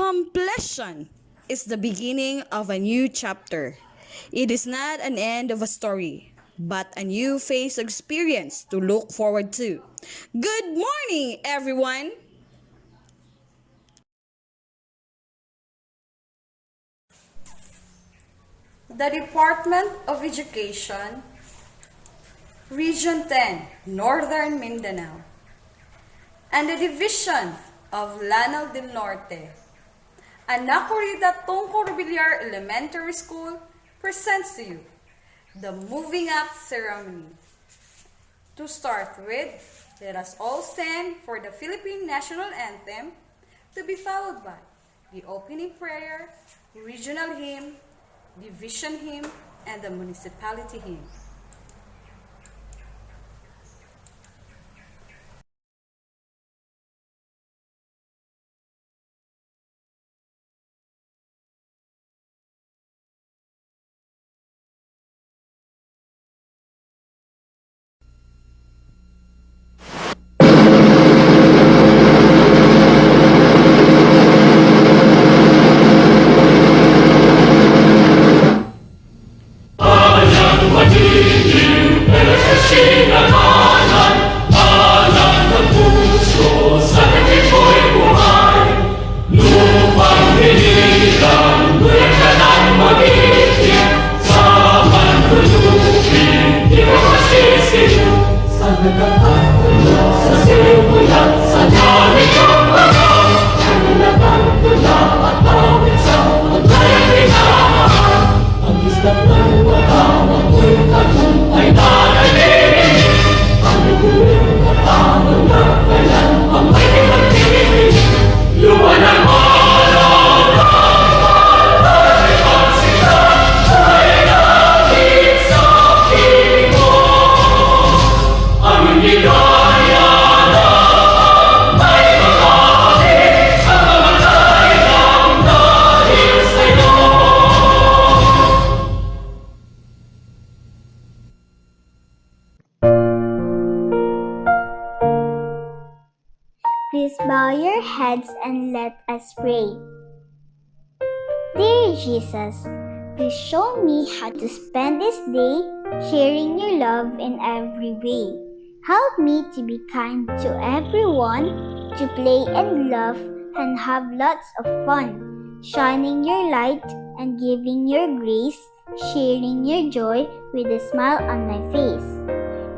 Completion is the beginning of a new chapter. It is not an end of a story, but a new phase of experience to look forward to. Good morning, everyone! The Department of Education, Region 10, Northern Mindanao, and the Division of Lanao del Norte, Anacorita Tongco Rubillar Elementary School presents to you the Moving Up Ceremony. To start with, let us all stand for the Philippine National Anthem, to be followed by the opening prayer, regional hymn, division hymn, and the municipality hymn. Please bow your heads and let us pray. Dear Jesus, please show me how to spend this day sharing your love in every way. Help me to be kind to everyone, to play and laugh and have lots of fun, shining your light and giving your grace, sharing your joy with a smile on my face.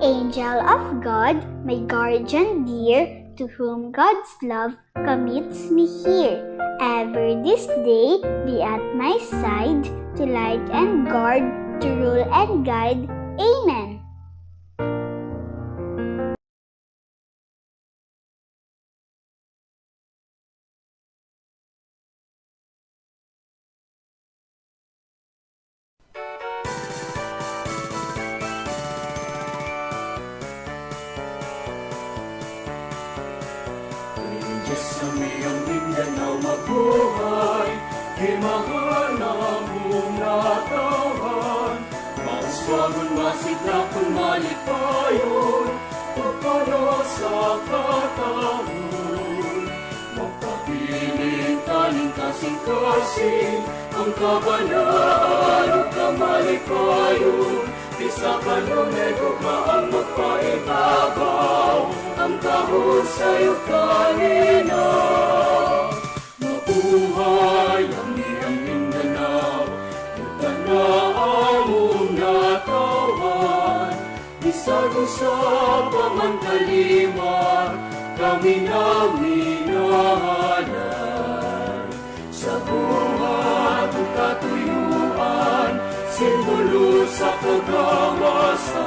Angel of God, my guardian dear, to whom God's love commits me here. Ever this day be at my side, to light and guard, to rule and guide. Amen. Diyos sa miyang Mindanao mabuhay, himahal na mong natawan. Mauswagon, masigakon, malipayon, pagpano sa katahon. Magpapiling kaning kasing-kasing, ang kabanaan o kamalipayon. Di sa kanunay gugmaang magpaibabaw, ang kahon sa'yo kanina. Mabuhay ang iyang Mindanao, yutan na among natawan. Bisag-usap ang kalima, kami na minahalan. Sa buhat ang katuyuan, simbolo sa kagawasan.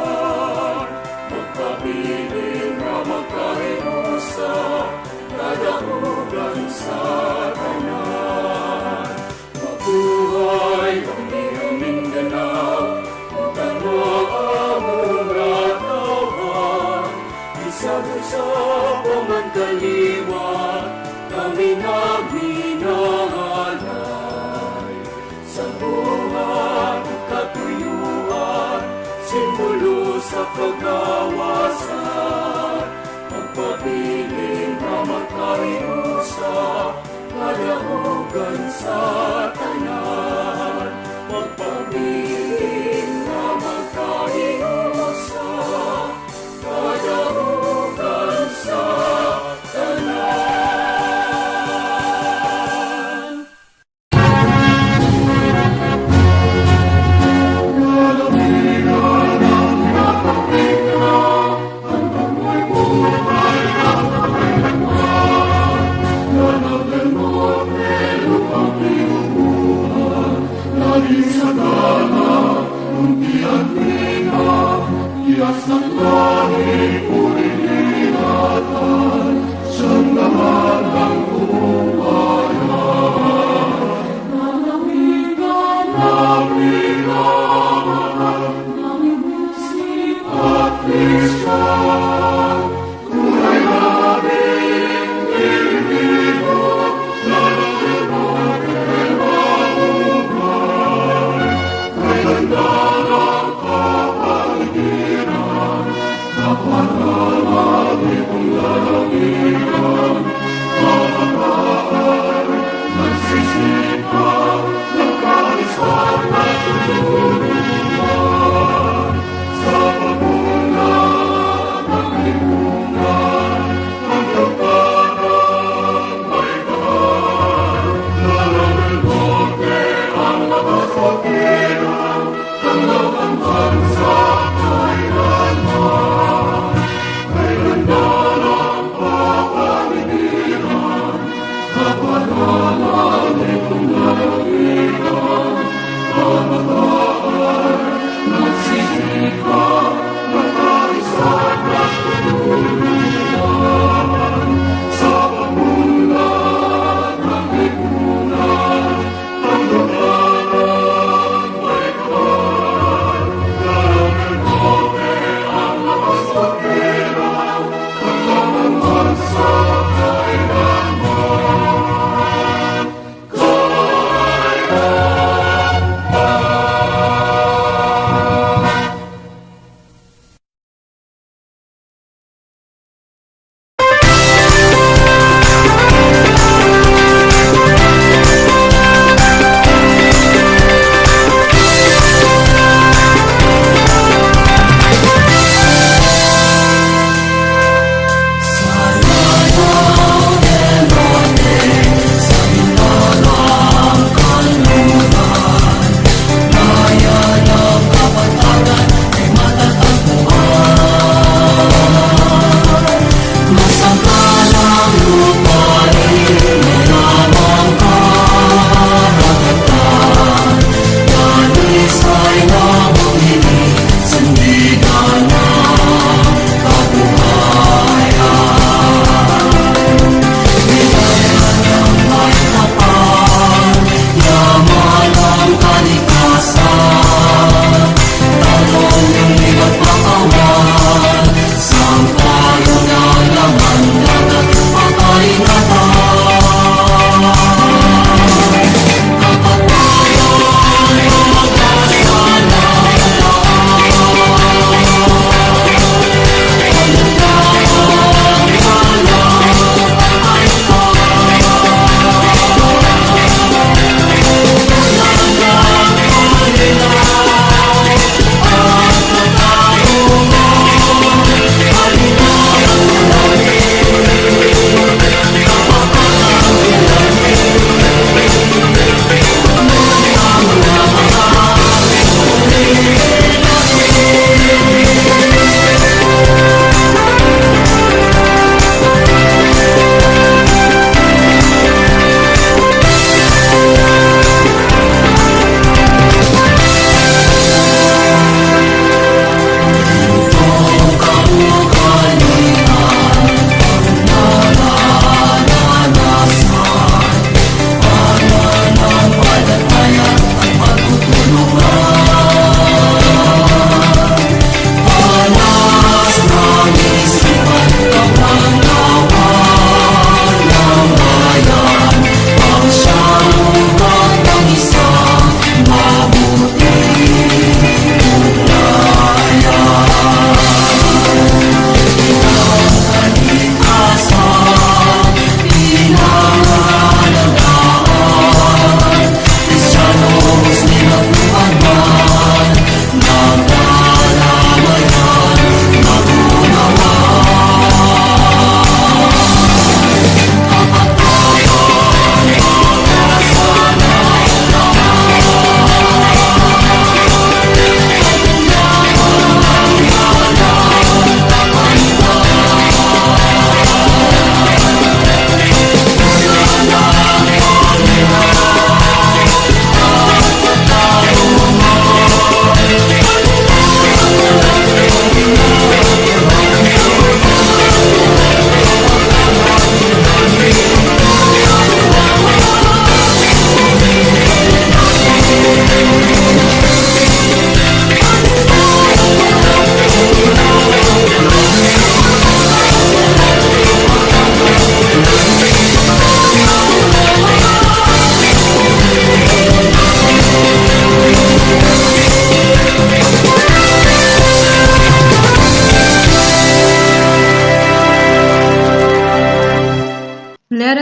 Magpabiling na magkahinusa, kadaugan sa tanan. Mabuhay ang iyong Mindanao, yutan na among natawan. Bisag-usap ang kaliwa, kami na minahalay. Sa buhat ang katuyuan, simbolo sa kagawasan. Magpabiling na magkahinusa, kada kalugan sa tanan, magpabilin na magkahiusa, kadaugan sa tanan.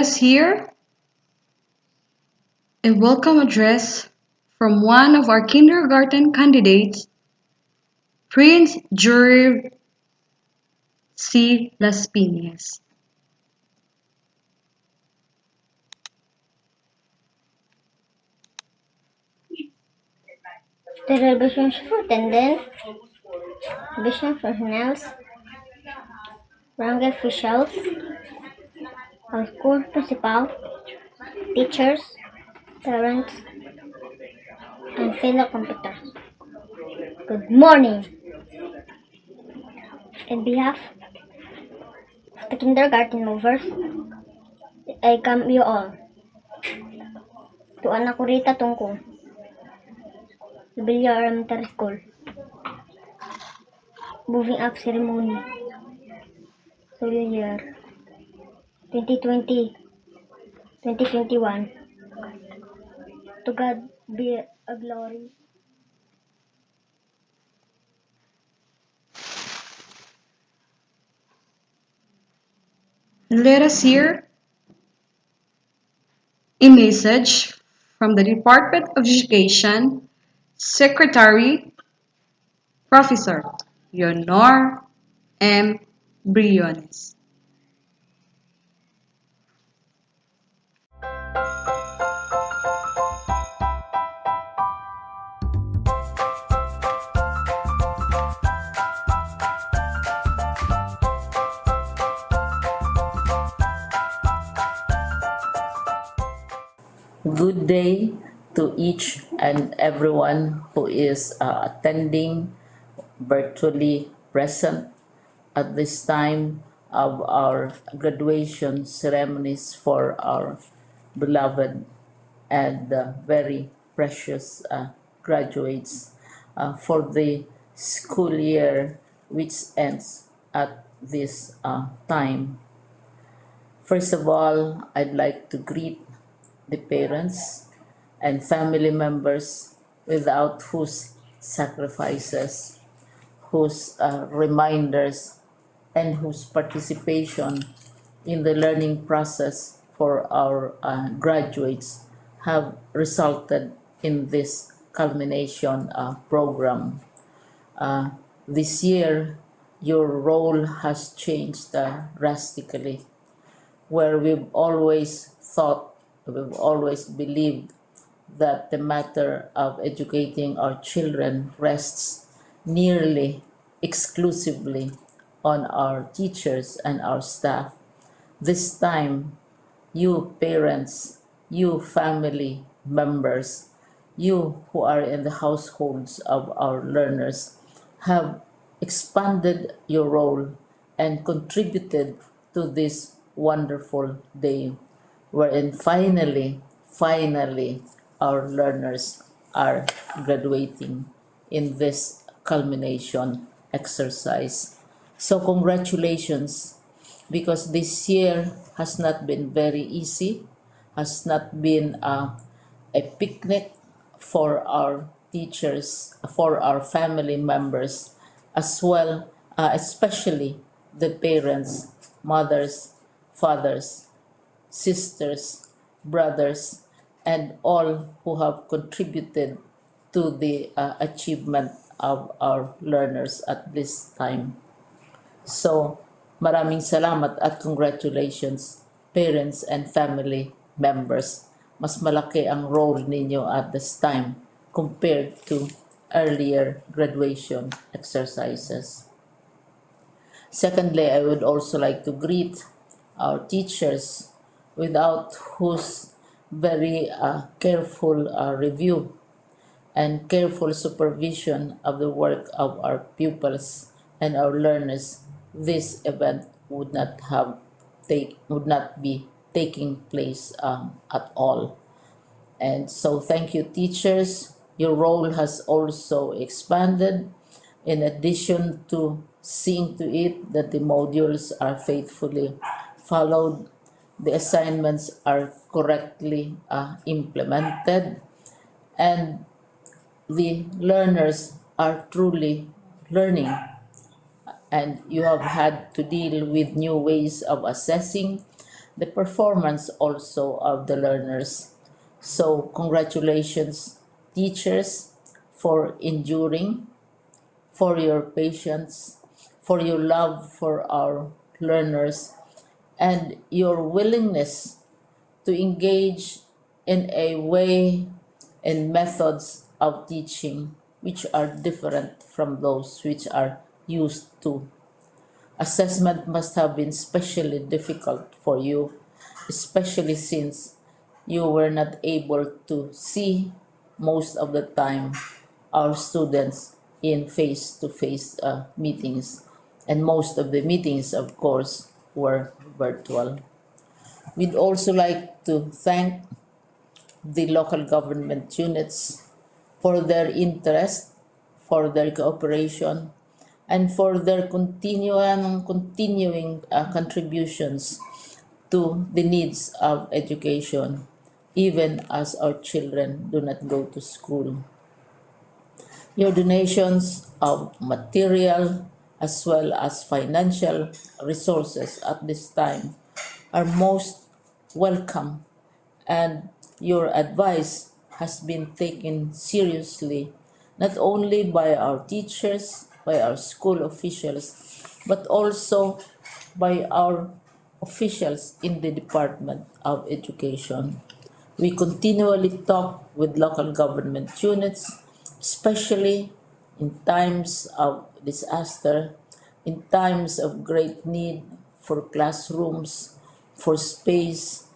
us hear a welcome address from one of our kindergarten candidates, Prince Jure C. Las Piñas. Television superintendent, vision personnel, barangay officials, our school principal, teachers, parents, and fellow competitors. Good morning. On behalf of the kindergarten movers, I welcome you all to Anacorita Tongco, Rubillar Elementary School. Moving up ceremony. School year 2020-2021. To God be a glory. Let us hear a message from the Department of Education Secretary Professor Leonor M. Briones. Good day to each and everyone who is attending virtually present at this time of our graduation ceremonies for our beloved and very precious graduates for the school year which ends at this time. First of all, I'd like to greet the parents and family members without whose sacrifices, whose reminders, and whose participation in the learning process for our graduates have resulted in this culmination program. Uh, this year, your role has changed drastically, where we've always believed that the matter of educating our children rests nearly exclusively on our teachers and our staff. This time, you parents, you family members, you who are in the households of our learners have expanded your role and contributed to this wonderful day wherein finally, our learners are graduating in this culmination exercise. So, congratulations, because this year has not been very easy, has not been a picnic for our teachers, for our family members, as well, especially the parents, mothers, fathers, sisters, brothers, and all who have contributed to the achievement of our learners at this time. So, maraming salamat at congratulations, parents and family members. Mas malaki ang role ninyo at this time compared to earlier graduation exercises. Secondly, I would also like to greet our teachers, without whose very careful review and careful supervision of the work of our pupils and our learners, this event would not be taking place at all. And so, thank you, teachers. Your role has also expanded. In addition to seeing to it that the modules are faithfully followed, the assignments are correctly implemented, and the learners are truly learning. And you have had to deal with new ways of assessing, the performance also of the learners. So, congratulations, teachers, for enduring, for your patience, for your love for our learners, and your willingness to engage in a way and methods of teaching which are different from those which are used to. Assessment must have been especially difficult for you, especially since you were not able to see most of the time our students in face to face meetings, and most of the meetings, of course, were virtual. We'd also like to thank the local government units for their interest, for their cooperation, and for their continuing contributions to the needs of education, even as our children do not go to school. Your donations of material as well as financial resources at this time are most welcome, and your advice has been taken seriously not only by our teachers, by our school officials, but also by our officials in the Department of Education. We continually talk with local government units, especially in times of disaster, in times of great need for classrooms, for space,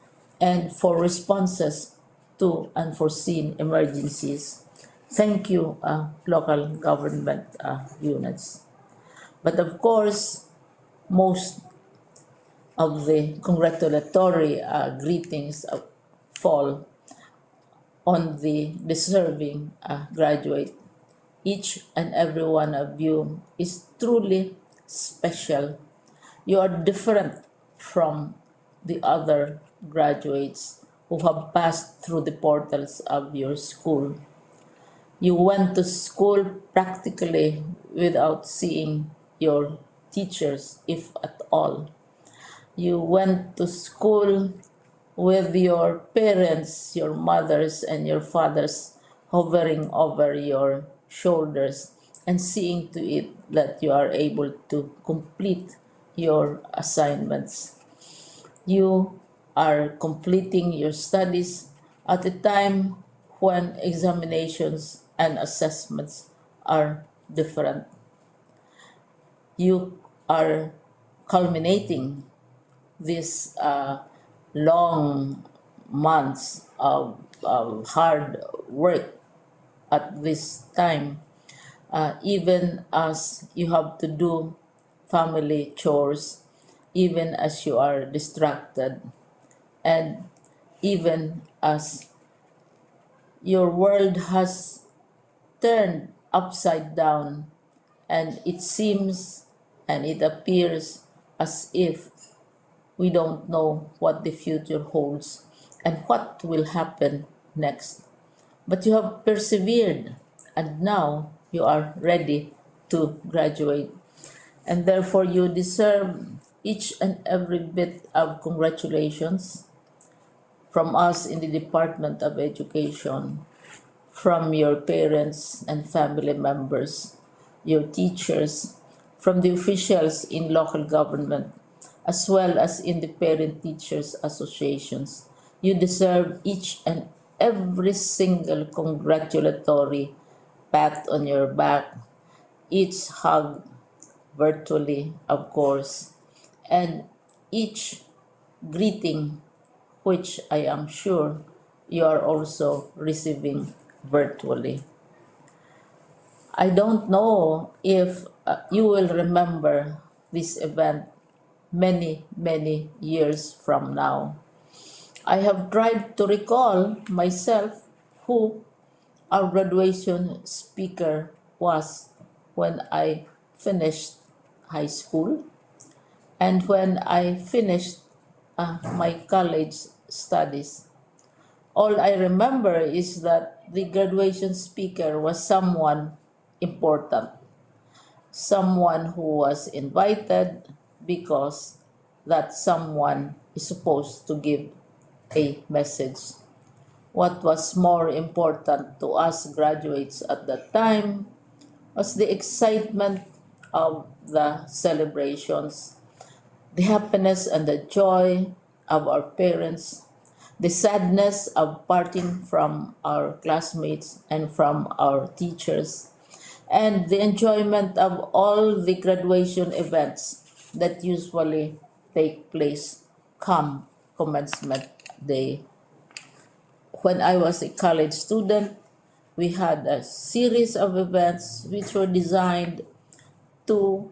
and for responses to unforeseen emergencies. Thank you, local government units. But of course, most of the congratulatory greetings fall on the deserving graduate. Each and every one of you is truly special. You are different from the other graduates who have passed through the portals of your school. You went to school practically without seeing your teachers, if at all. You went to school with your parents, your mothers, and your fathers hovering over your shoulders and seeing to it that you are able to complete your assignments. You are completing your studies at a time when examinations and assessments are different. You are culminating these long months of hard work at this time, even as you have to do family chores, even as you are distracted, and even as your world has turned upside down, and it seems and it appears as if we don't know what the future holds and what will happen next. But you have persevered, and now you are ready to graduate. And therefore, you deserve each and every bit of congratulations from us in the Department of Education, from your parents and family members, your teachers, from the officials in local government, as well as in the parent teachers associations. You deserve each and every single congratulatory pat on your back, each hug virtually, of course, and each greeting, which I am sure you are also receiving virtually. I don't know if you will remember this event many, many years from now. I have tried to recall myself who our graduation speaker was when I finished high school and when I finished my college studies. All I remember is that the graduation speaker was someone important, someone who was invited because that someone is supposed to give a message. What was more important to us graduates at that time was the excitement of the celebrations, the happiness and the joy of our parents, the sadness of parting from our classmates and from our teachers, and the enjoyment of all the graduation events that usually take place come commencement day. When I was a college student, we had a series of events which were designed to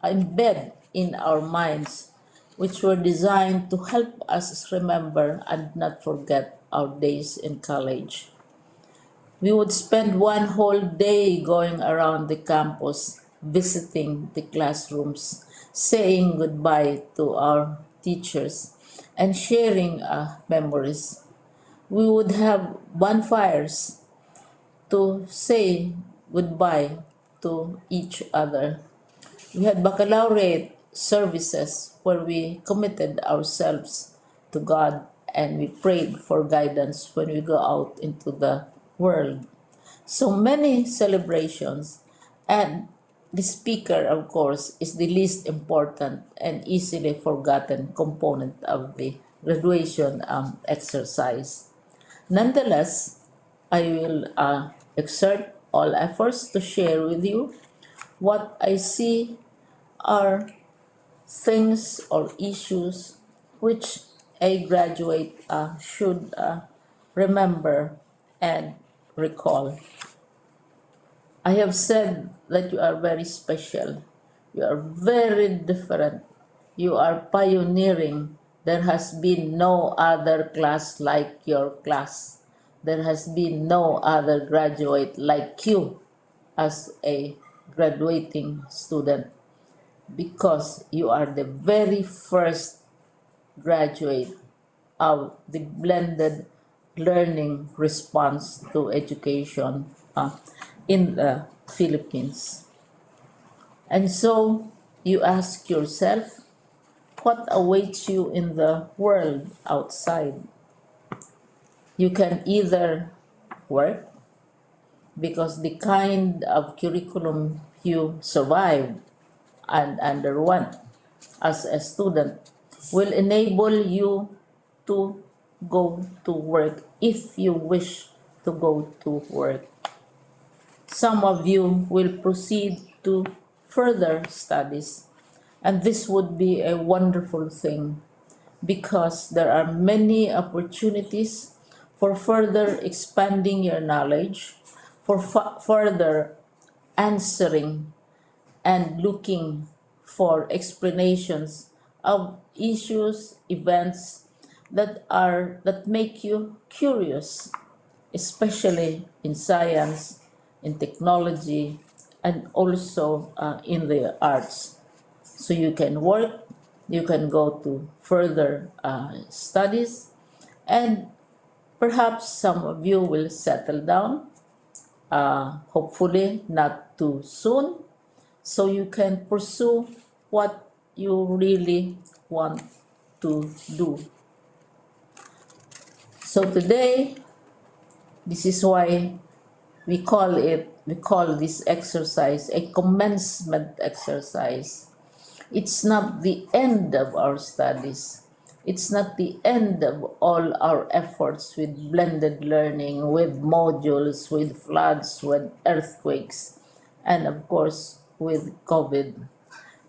embed in our minds, which were designed to help us remember and not forget our days in college. We would spend one whole day going around the campus, visiting the classrooms, saying goodbye to our teachers, and sharing memories. We would have bonfires to say goodbye to each other. We had baccalaureate services where we committed ourselves to God and we prayed for guidance when we go out into the world. So many celebrations, and the speaker, of course, is the least important and easily forgotten component of the graduation exercise. Nonetheless, I will exert all efforts to share with you what I see are things or issues which a graduate should remember and recall. I have said that you are very special. You are very different. You are pioneering. There has been no other class like your class. There has been no other graduate like you as a graduating student because you are the very first graduate of the blended learning response to education in the Philippines. And so you ask yourself, what awaits you in the world outside? You can either work because the kind of curriculum you survived and underwent as a student will enable you to go to work if you wish to go to work. Some of you will proceed to further studies, and this would be a wonderful thing because there are many opportunities for further expanding your knowledge, for further answering and looking for explanations of issues, events that make you curious, especially in science, in technology, and also in the arts. So you can work, you can go to further studies, and perhaps some of you will settle down, hopefully not too soon, so you can pursue what you really want to do. So today, this is why we call this exercise a commencement exercise. It's not the end of our studies. It's not the end of all our efforts with blended learning, with modules, with floods, with earthquakes, and of course with COVID.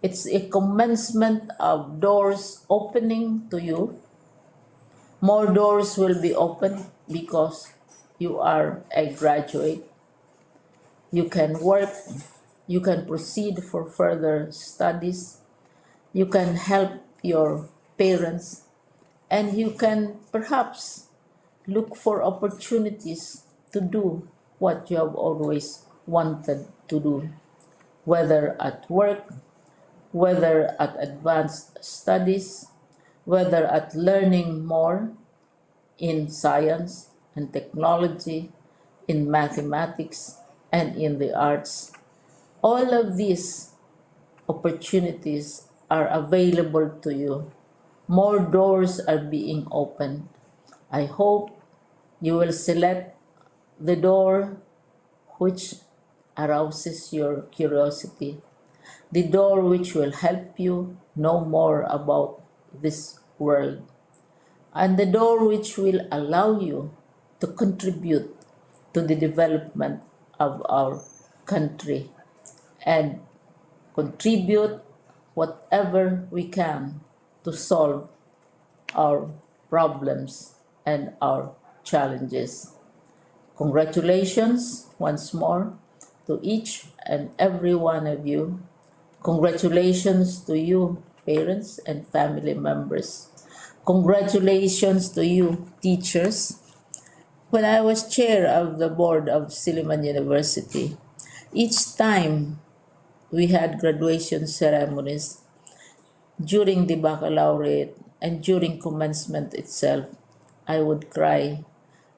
It's a commencement of doors opening to you. More doors will be opened because you are a graduate. You can work, you can proceed for further studies, you can help your parents, and you can perhaps look for opportunities to do what you have always wanted to do, whether at work, whether at advanced studies, whether at learning more in science and technology, in mathematics, and in the arts. All of these opportunities are available to you More doors are being opened. I hope you will select the door which arouses your curiosity, the door which will help you know more about this world, and the door which will allow you to contribute to the development of our country and contribute whatever we can to solve our problems and our challenges. Congratulations once more to each and every one of you. Congratulations to you, parents and family members. Congratulations to you, teachers. When I was chair of the board of Silliman University, each time we had graduation ceremonies during the baccalaureate and during commencement itself, I would cry.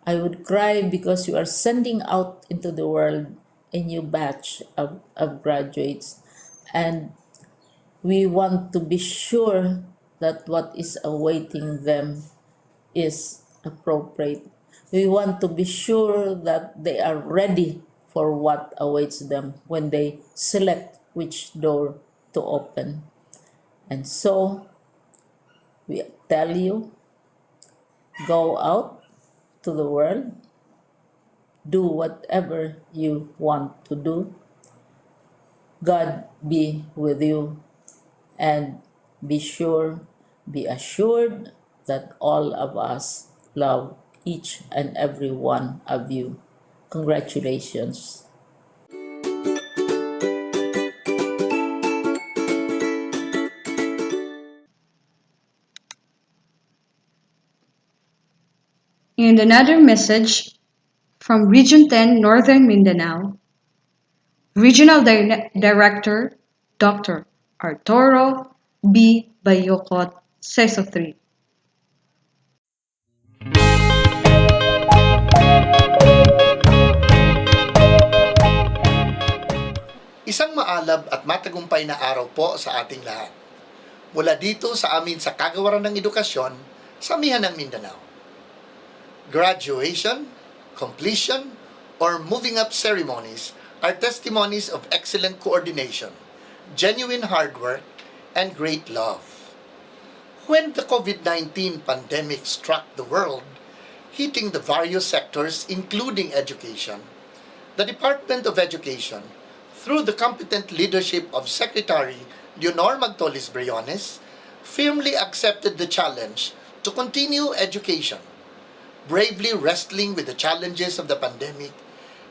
I would cry because you are sending out into the world a new batch of graduates, and we want to be sure that what is awaiting them is appropriate. We want to be sure that they are ready for what awaits them when they select which door to open. And so we tell you, go out to the world, do whatever you want to do. God be with you, and be sure, be assured that all of us love each and every one of you. Congratulations. And another message from Region 10 Northern Mindanao, Regional Director Dr. Arturo B. Bayocot, CESO 3. Isang maalab at matagumpay na araw po sa ating lahat. Mula dito sa amin sa Kagawaran ng Edukasyon sa Amihan ng Mindanao. Graduation, completion, or moving up ceremonies are testimonies of excellent coordination, genuine hard work, and great love. When the COVID-19 pandemic struck the world, hitting the various sectors including education, the Department of Education, through the competent leadership of Secretary Leonor Magtolis Briones, firmly accepted the challenge to continue education, bravely wrestling with the challenges of the pandemic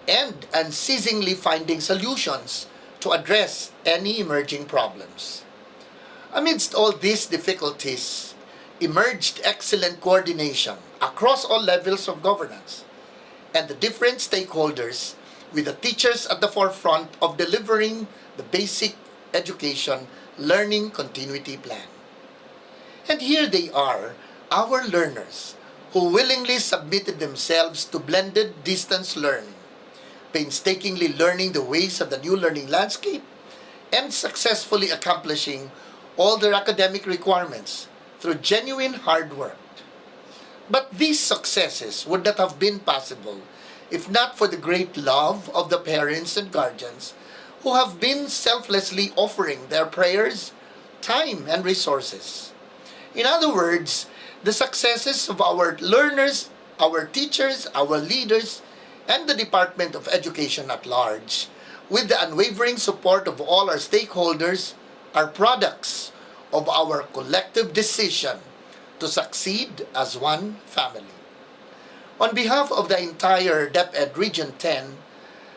and unceasingly finding solutions to address any emerging problems. Amidst all these difficulties, emerged excellent coordination across all levels of governance and the different stakeholders, with the teachers at the forefront of delivering the basic education learning continuity plan. And here they are, our learners, who willingly submitted themselves to blended distance learning, painstakingly learning the ways of the new learning landscape, and successfully accomplishing all their academic requirements through genuine hard work. But these successes would not have been possible if not for the great love of the parents and guardians who have been selflessly offering their prayers, time, and resources. In other words, the successes of our learners, our teachers, our leaders, and the Department of Education at large, with the unwavering support of all our stakeholders, are products of our collective decision to succeed as one family. On behalf of the entire DepEd Region 10,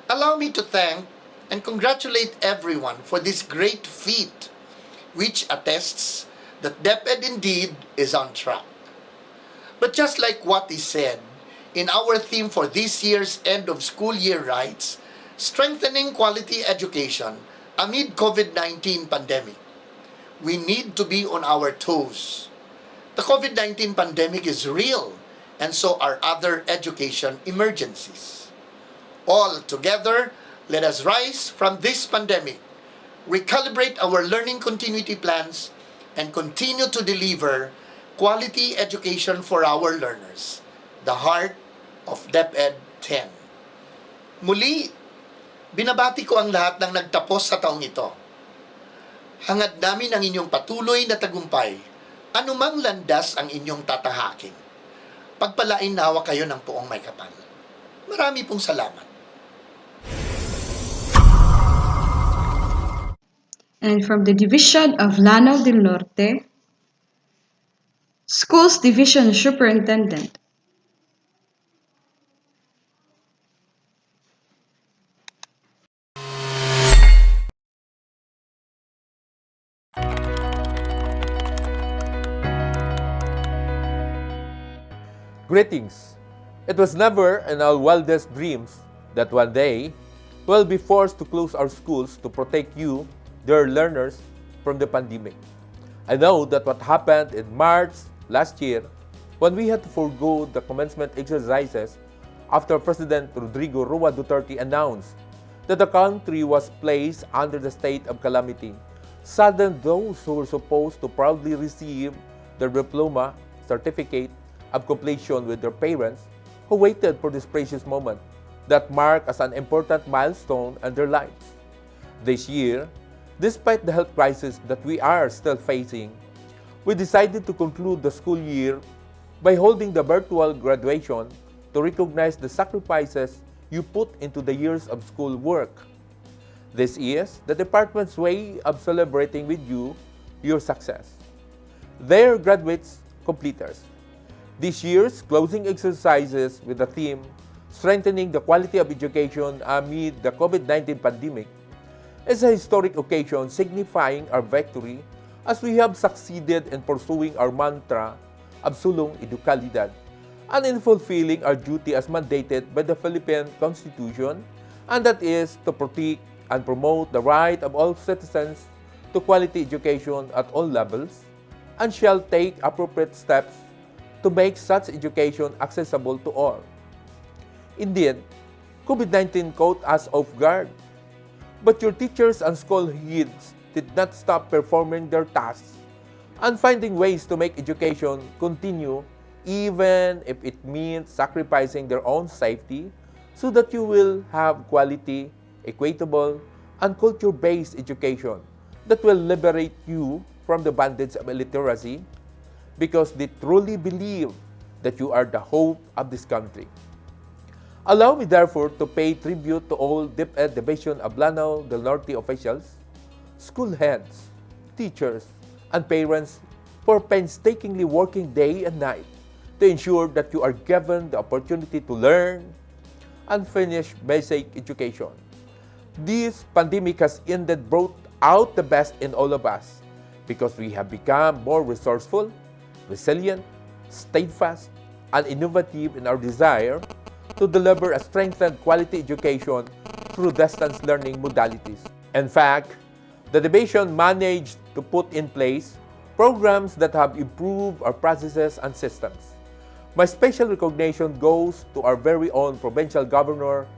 allow me to thank and congratulate everyone for this great feat, which attests that DepEd indeed is on track. But just like what is said in our theme for this year's end of school year rites, strengthening quality education amid COVID-19 pandemic, we need to be on our toes. The COVID-19 pandemic is real, and so are other education emergencies. All together, let us rise from this pandemic, recalibrate our learning continuity plans, and continue to deliver quality education for our learners, the heart of DepEd 10. Muli, binabati ko ang lahat ng nagtapos sa taong ito. Hangad namin ang inyong patuloy na tagumpay, anumang landas ang inyong tatahakin. Pagpalain nawa kayo ng poong may kapal. Marami pong salamat. And from the Division of Lanao del Norte, Schools Division Superintendent. Greetings. It was never in our wildest dreams that one day we'll be forced to close our schools to protect you, dear learners, from the pandemic. I know that what happened in March last year when we had to forego the commencement exercises after President Rodrigo Roa Duterte announced that the country was placed under the state of calamity saddened those who were supposed to proudly receive their diploma certificate of completion with their parents who waited for this precious moment that marked as an important milestone in their lives. This year, despite the health crisis that we are still facing, we decided to conclude the school year by holding the virtual graduation to recognize the sacrifices you put into the years of school work. This is the department's way of celebrating with you your success. Dear graduates, completers, this year's closing exercises with the theme Strengthening the Quality of Education Amid the COVID-19 Pandemic is a historic occasion signifying our victory as we have succeeded in pursuing our mantra of sulong edukalidad and in fulfilling our duty as mandated by the Philippine Constitution, and that is to protect and promote the right of all citizens to quality education at all levels, and shall take appropriate steps to make such education accessible to all. Indeed, COVID-19 caught us off guard, but your teachers and school heads did not stop performing their tasks and finding ways to make education continue even if it means sacrificing their own safety so that you will have quality, equitable, and culture-based education that will liberate you from the bondage of illiteracy because they truly believe that you are the hope of this country. Allow me therefore to pay tribute to all DepEd Division of Lanao del Norte officials, school heads, teachers, and parents for painstakingly working day and night to ensure that you are given the opportunity to learn and finish basic education. This pandemic has indeed brought out the best in all of us because we have become more resourceful, resilient, steadfast, and innovative in our desire to deliver a strengthened quality education through distance learning modalities. In fact, the division managed to put in place programs that have improved our processes and systems. My special recognition goes to our very own Provincial Governor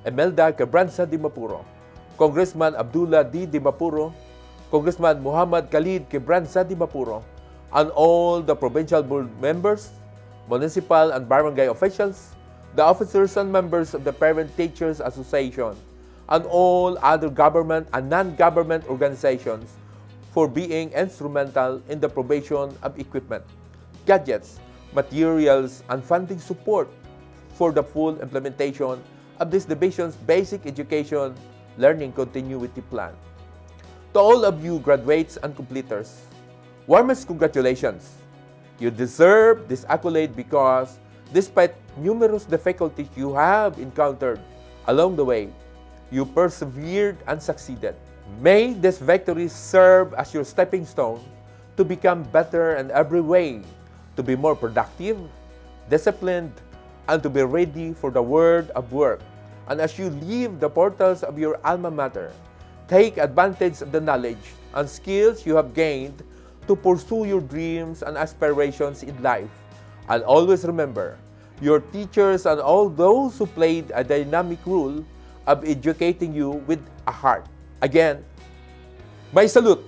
Imelda Quebranza de Mapuro, Congressman Abdullah D. de Mapuro, Congressman Muhammad Khalid Quebranza de Mapuro, and all the provincial board members, municipal and barangay officials, the officers and members of the Parent Teachers Association, and all other government and non-government organizations for being instrumental in the provision of equipment, gadgets, materials, and funding support for the full implementation of this division's basic education learning continuity plan. To all of you graduates and completers, warmest congratulations. You deserve this accolade because despite numerous difficulties you have encountered along the way, you persevered and succeeded. May this victory serve as your stepping stone to become better in every way, to be more productive, disciplined, and to be ready for the world of work. And as you leave the portals of your alma mater, take advantage of the knowledge and skills you have gained to pursue your dreams and aspirations in life. And always remember, your teachers and all those who played a dynamic role of educating you with a heart. Again, my salute.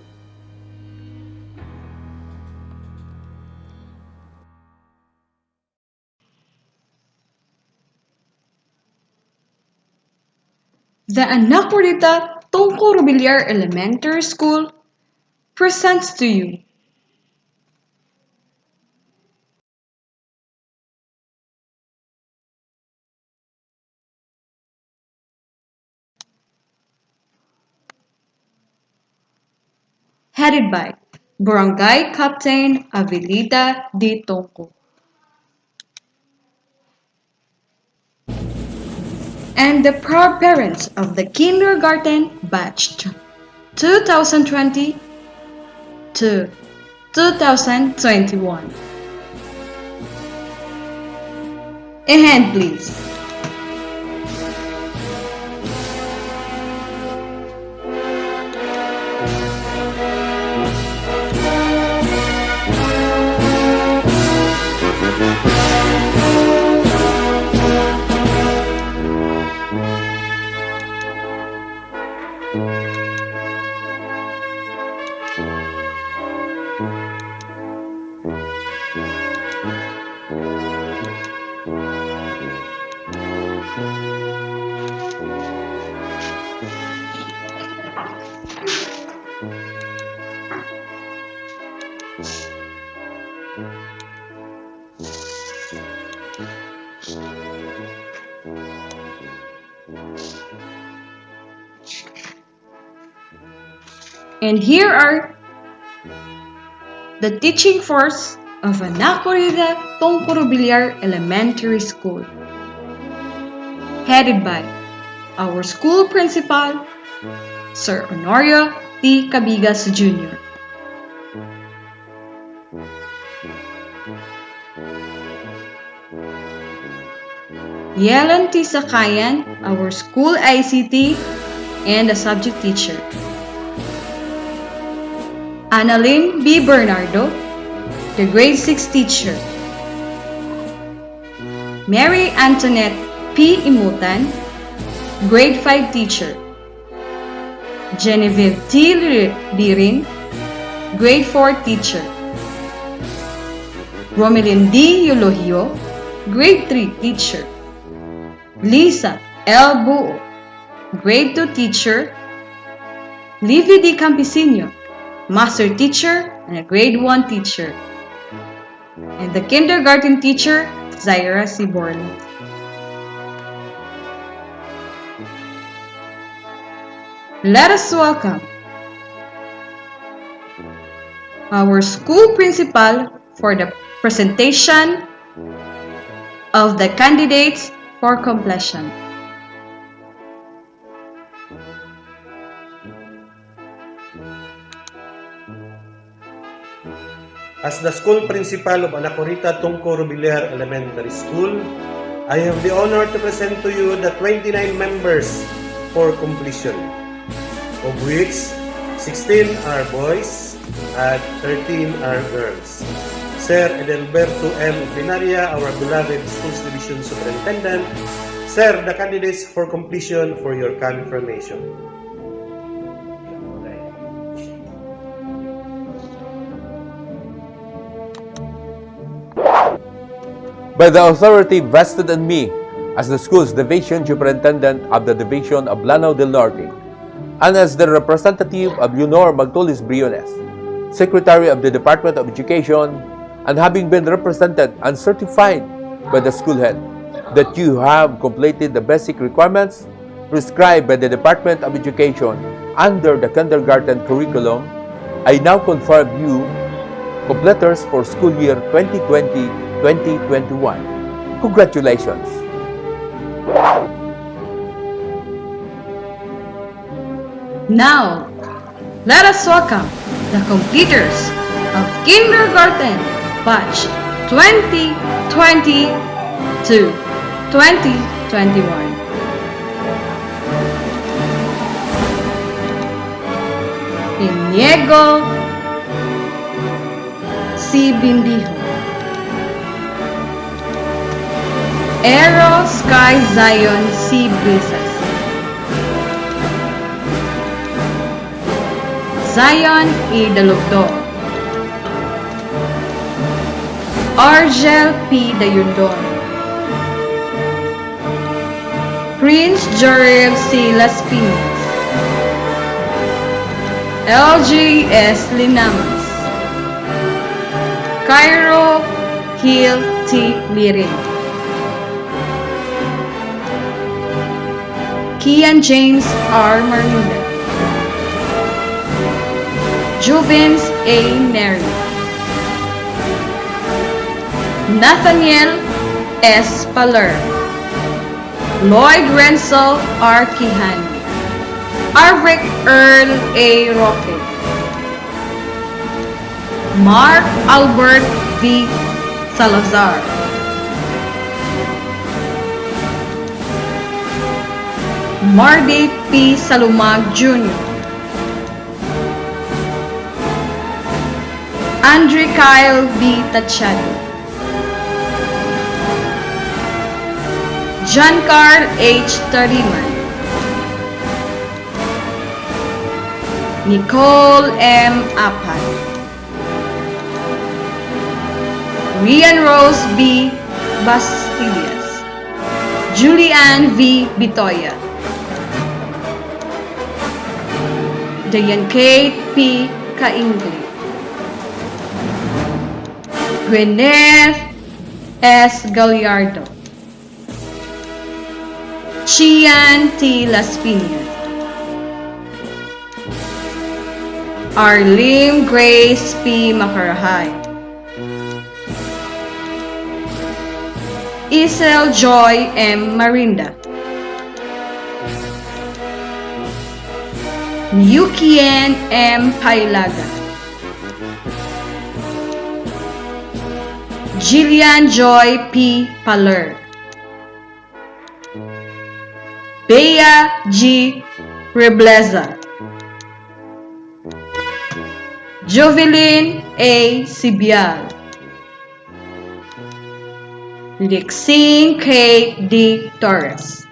The Anacorita Tongco Rubillar Elementary School presents to you headed by Barangay Captain Avelita D. Tongco and the proud parents of the kindergarten batch 2020 to 2021. A hand please. And here are the teaching force of Anacorita Tongco Rubillar Elementary School, headed by our school principal, Sir Honorio T. Cabigas Jr. Yelan T. Sakayan, our school ICT and a subject teacher. Annalyn B. Bernardo, the grade 6 teacher. Mary Antoinette P. Imutan, grade 5 teacher. Genevieve T. Lirin, grade 4 teacher. Romelyn D. Eulogio, grade 3 teacher. Lisa L. Buo, grade 2 teacher. Livy D. Campesino, master teacher and a grade 1 teacher. And the kindergarten teacher, Zaira C. Borland. Let us welcome our school principal for the presentation of the candidates for completion. As the school principal of Anacorita Tongco Rubillar Elementary School, I have the honor to present to you the 29 members for completion, of which 16 are boys and 13 are girls. Sir Edelberto M. Pinaria, our beloved Schools Division Superintendent. Sir, the candidates for completion for your confirmation. By the authority vested in me as the school's division superintendent of the division of Lanao del Norte, and as the representative of Leonor Magtolis Briones, Secretary of the Department of Education, and having been represented and certified by the school head that you have completed the basic requirements prescribed by the Department of Education under the kindergarten curriculum, I now confirm you completers for school year 2020-2021. Congratulations! Now, let us welcome the completers of kindergarten batch 2020 to 2021. Iniego C. Bindijo, Aero Sky Zion C. Brisas, Zion E. Dalugdo, Argel P. Dayundon, Prince Jorel C. Las Piñas, LGS Linamas, Cairo Hill T. Lirin, Kian James R. Marinda, Juvens A. Neri, Nathaniel S. Paler, Lloyd Renzo R. Kihani, Arvic Earl A. Roque, Mark Albert V. Salazar, Mardy P. Salumag Jr., Andre Kyle B. Tachado, John Carl H. Tariman, Nicole M. Apay, Rian Rose B. Bastillas, Julianne V. Bitoya, Dayan Kate P. Kaingli, Gwyneth S. Gallardo, Chian T. Las Piñas, Arlene Grace P. Macarahay, Isel Joy M. Marinda, Yukien M. Pailaga, Jillian Joy P. Paler, Bea G. Rebleza, Jovelyn A. Sibial, Lixine K. D. Torres,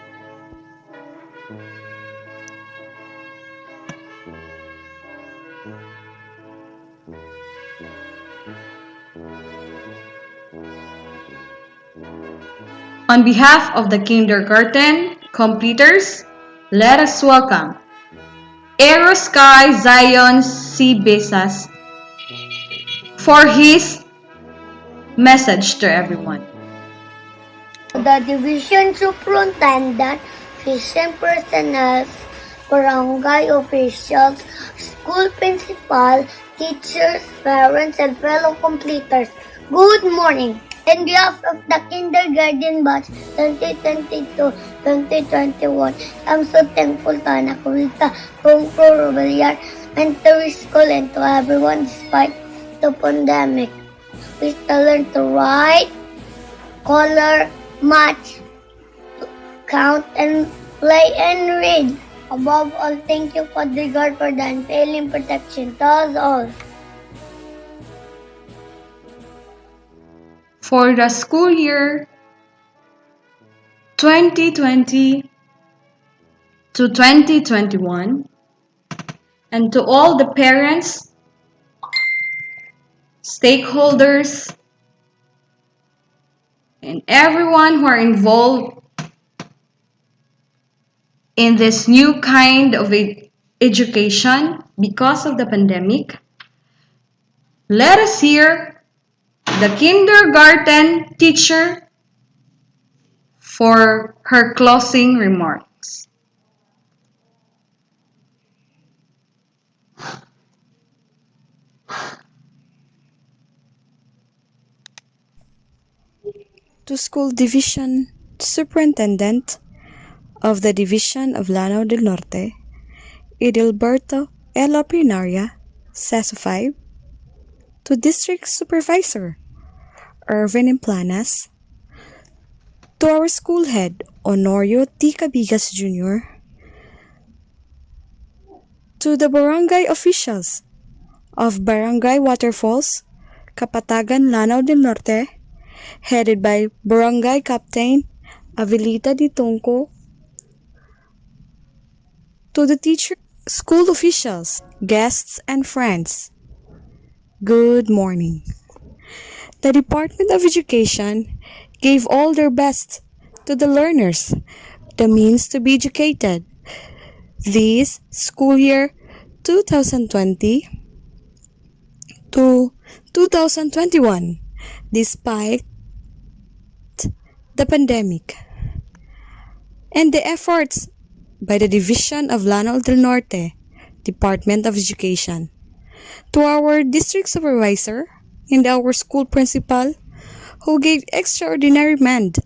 on behalf of the kindergarten completers, let us welcome Aerosky Zion C. Besas for his message to everyone. The division superintendent, fishing personnel, barangay officials, school principal, teachers, parents, and fellow completers. Good morning. On behalf of the kindergarten batch 2022-2021, I'm so thankful to Anacorita Tongco Rubillar Elementary School and to everyone despite the pandemic. We still learn to write, color, match, count, and play and read. Above all, thank you, Father God, for the unfailing protection to us all. For the school year 2020 to 2021, and to all the parents, stakeholders, and everyone who are involved in this new kind of education because of the pandemic, let us hear the kindergarten teacher for her closing remarks. To School Division Superintendent of the Division of Lanao del Norte, Edilberto Elo Prinaria, CESO 5, to District Supervisor Irvin Implanas, to our school head Honorio T. Cabigas Jr., to the barangay officials of Barangay Waterfalls, Kapatagan, Lanao del Norte, headed by Barangay Captain Avelita Di Tongco, to the teacher, school officials, guests, and friends, good morning. The Department of Education gave all their best to the learners the means to be educated. This school year 2020 to 2021, despite the pandemic and the efforts by the Division of Lanao del Norte, Department of Education, to our district supervisor and our school principal who gave extraordinary mend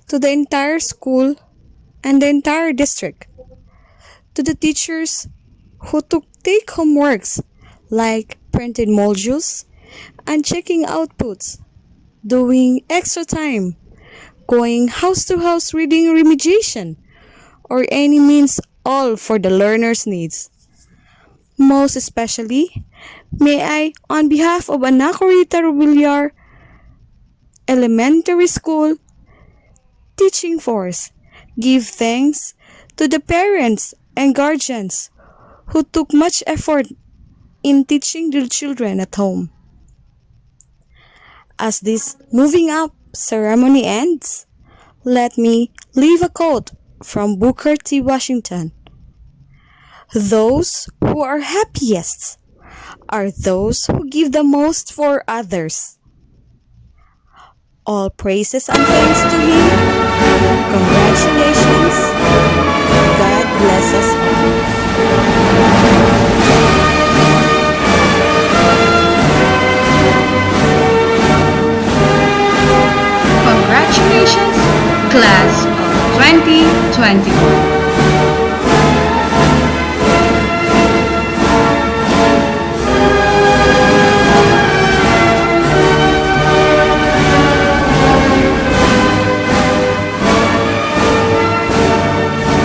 to the entire school and the entire district, to the teachers who took take-home works like printed modules and checking outputs, doing extra time, going house to house reading remediation, or any means all for the learner's needs. Most especially, may I, on behalf of Anacorita Rubillar Elementary School Teaching Force, give thanks to the parents and guardians who took much effort in teaching their children at home. As this moving up ceremony ends, let me leave a quote from Booker T. Washington. Those who are happiest are those who give the most for others. All praises and thanks to him. Congratulations. God bless us all. Congratulations, class of 2024.